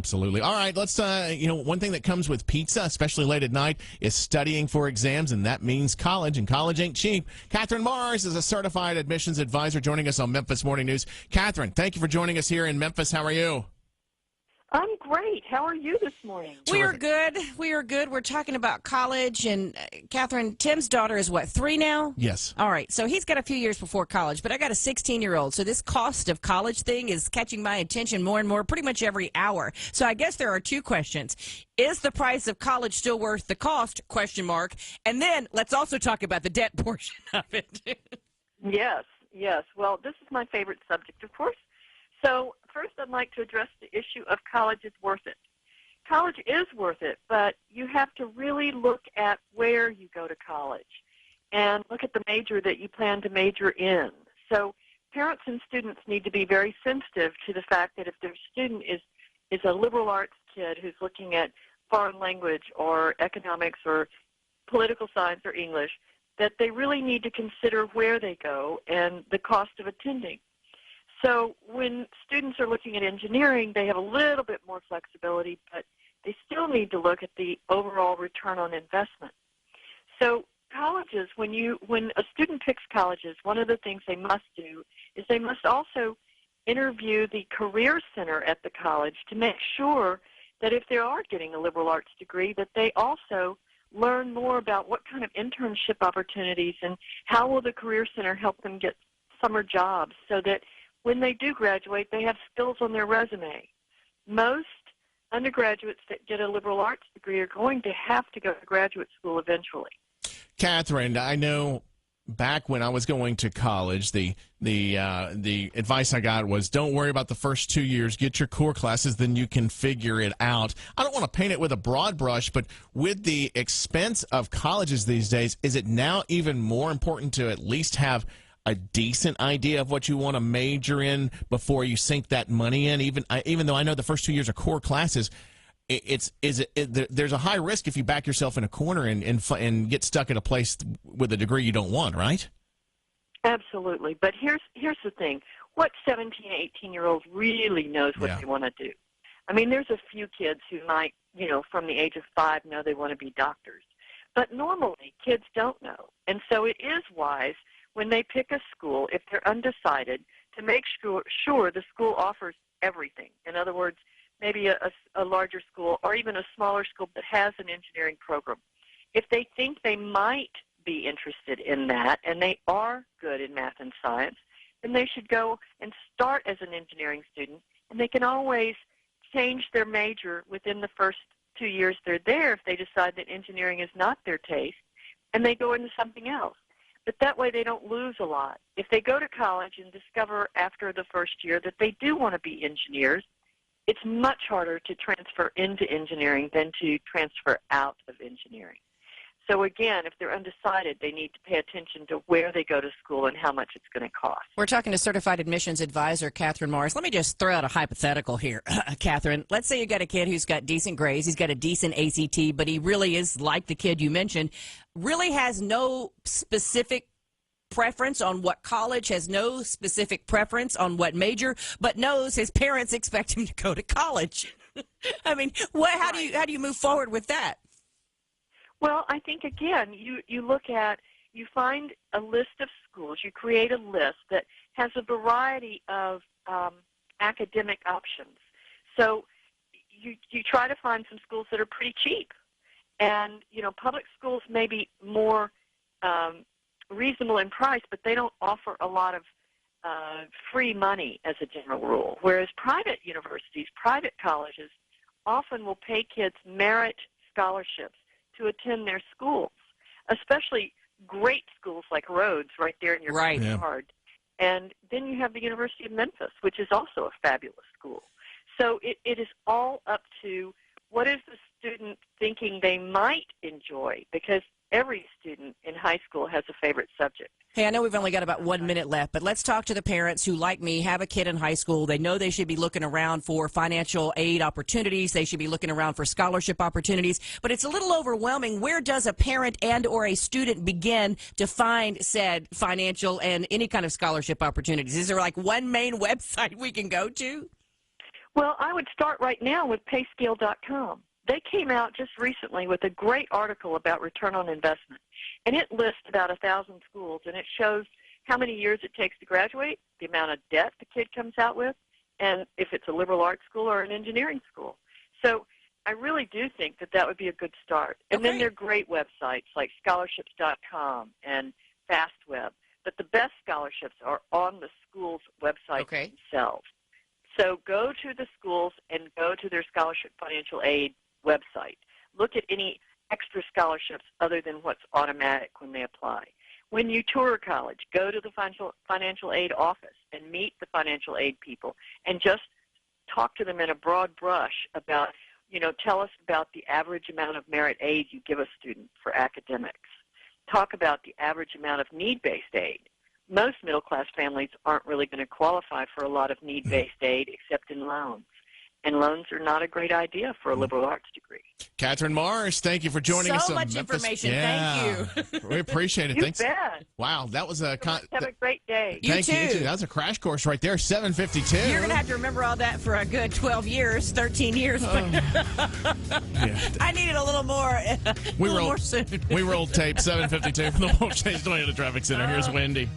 Absolutely. All right, let's, one thing that comes with pizza, especially late at night, is studying for exams, and that means college, and college ain't cheap. Catherine Mars is a certified admissions advisor joining us on Memphis Morning News. Catherine, thank you for joining us here in Memphis. How are you? I'm great. How are you this morning? We are good. We are good. We're talking about college. And, Catherine, Tim's daughter is, what, 3 now? Yes. All right. So he's got a few years before college, but I got a 16-year-old. So this cost of college thing is catching my attention more and more pretty much every hour. So I guess there are 2 questions. Is the price of college still worth the cost? ? And then let's also talk about the debt portion of it. Yes. Well, this is my favorite subject, of course. So first, I'd like to address the issue of college is worth it. College is worth it, but you have to really look at where you go to college and look at the major that you plan to major in. So parents and students need to be very sensitive to the fact that if their student is a liberal arts kid who's looking at foreign language or economics or political science or English, that they really need to consider where they go and the cost of attending. So when students are looking at engineering, they have a little bit more flexibility, but they still need to look at the overall return on investment. So colleges, when a student picks colleges, one of the things they must do is they must also interview the career center at the college to make sure that if they are getting a liberal arts degree, that they also learn more about what kind of internship opportunities and how will the career center help them get summer jobs so that when they do graduate, they have skills on their resume. Most undergraduates that get a liberal arts degree are going to have to go to graduate school eventually. Catherine, I know back when I was going to college, the advice I got was don't worry about the first 2 years. Get your core classes, then you can figure it out. I don't want to paint it with a broad brush, but with the expense of colleges these days, is it now even more important to at least have a decent idea of what you want to major in before you sink that money in? Even though I know the first 2 years are core classes, there's a high risk if you back yourself in a corner and get stuck at a place with a degree you don't want, right? Absolutely. But here's the thing. What 17, 18-year-olds really knows what they want to do? I mean, there's a few kids who might, from the age of 5 know they want to be doctors. But normally, kids don't know. And so it is wise when they pick a school, if they're undecided, to make sure the school offers everything. In other words, maybe a larger school or even a smaller school that has an engineering program. If they think they might be interested in that and they are good in math and science, then they should go and start as an engineering student, and they can always change their major within the first 2 years they're there if they decide that engineering is not their taste, and they go into something else. But that way they don't lose a lot. If they go to college and discover after the first year that they do want to be engineers, it's much harder to transfer into engineering than to transfer out of engineering. So again, if they're undecided, they need to pay attention to where they go to school and how much it's going to cost. We're talking to certified admissions advisor Catherine Mars. Let me just throw out a hypothetical here, Catherine. Let's say you got a kid who's got decent grades, he's got a decent ACT, but he really is like the kid you mentioned, really has no specific preference on what college, has no specific preference on what major, but knows his parents expect him to go to college. I mean, how do you move forward with that? Well, I think, again, you find a list of schools. You create a list that has a variety of academic options. So you try to find some schools that are pretty cheap. And, public schools may be more reasonable in price, but they don't offer a lot of free money as a general rule, whereas private universities, private colleges often will pay kids merit scholarships to attend their schools, especially great schools like Rhodes right there in your backyard. And then you have the University of Memphis, which is also a fabulous school. So it is all up to what is the student thinking they might enjoy, because every student in high school has a favorite subject. Hey, I know we've only got about 1 minute left, but let's talk to the parents who, like me, have a kid in high school. They know they should be looking around for financial aid opportunities. They should be looking around for scholarship opportunities. But it's a little overwhelming. Where does a parent and or a student begin to find said financial and any kind of scholarship opportunities? Is there like one main website we can go to? Well, I would start right now with payscale.com. They came out just recently with a great article about return on investment, and it lists about 1,000 schools, and it shows how many years it takes to graduate, the amount of debt the kid comes out with, and if it's a liberal arts school or an engineering school. So I really do think that that would be a good start. And then there are great websites like scholarships.com and FastWeb, but the best scholarships are on the school's websites themselves. So go to the schools and go to their scholarship financial aid website. Look at any extra scholarships other than what's automatic when they apply. When you tour college, go to the financial aid office and meet the financial aid people and just talk to them in a broad brush about, tell us about the average amount of merit aid you give a student for academics. Talk about the average amount of need-based aid. Most middle-class families aren't really going to qualify for a lot of need-based aid except in loans. And loans are not a great idea for a liberal arts degree. Catherine Morris, thank you for joining us. So much information. Thank you. We appreciate it. You Thanks. bet. Wow, that was a... Have a great day. Thank you. That was a crash course right there, 7:52. You're going to have to remember all that for a good 12 years, 13 years. Yeah. I needed a little more, more soon. We rolled tape, 7:52 from the Wolf Chase Toyota Traffic Center. Here's Wendy.